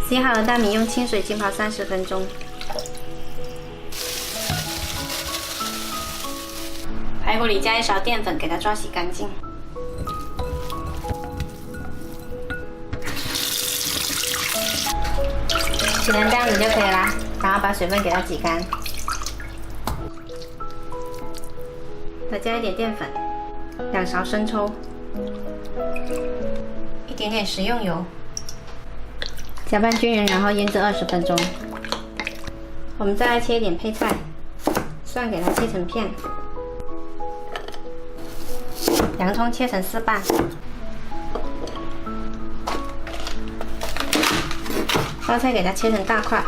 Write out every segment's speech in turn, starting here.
洗好的大米用清水浸泡30分钟。排骨里加1勺淀粉，给它抓洗干净。洗成这样子就可以啦，然后把水分给它挤干。再加一点淀粉，2勺生抽，一点点食用油。 搅拌均匀，然后腌制20分钟。我们再来切一点配菜，蒜给它切成片，洋葱切成4瓣，包菜给它切成大块。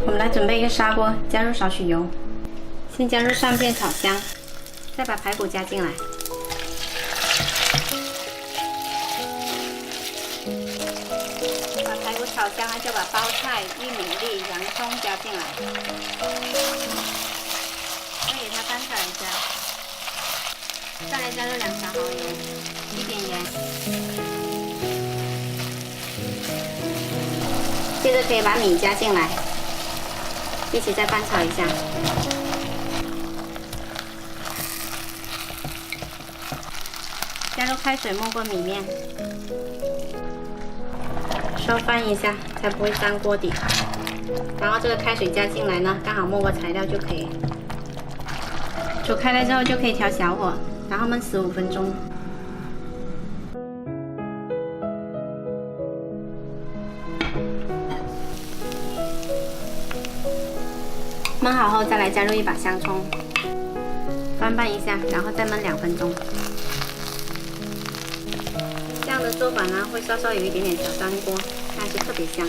我们来准备一个砂锅，加入少许油，先加入蒜片炒香，再把排骨加进来。 排骨炒香了，就把包菜、玉米粒、洋葱加进来，再给它翻炒一下，再来加入2勺蚝油，一点盐，接着可以把米加进来，一起再翻炒一下。加入开水没过米面。 稍翻一下，才不会粘锅底。然后这个开水加进来呢，刚好没过材料就可以。煮开了之后就可以调小火，然后焖15分钟。焖好后再来加入1把香葱，翻拌一下，然后再焖2分钟。 这样的做法呢，会稍稍有一点点小粘锅，但是特别香。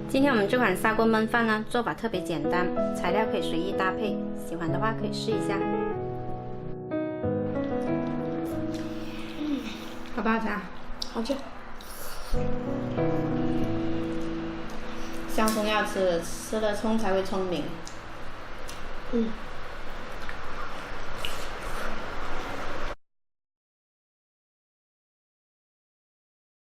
今天我们这款砂锅焖饭呢，做法特别简单，材料可以随意搭配，喜欢的话可以试一下。好不好吃啊？好吃。香葱要吃，吃了葱才会聪明。嗯。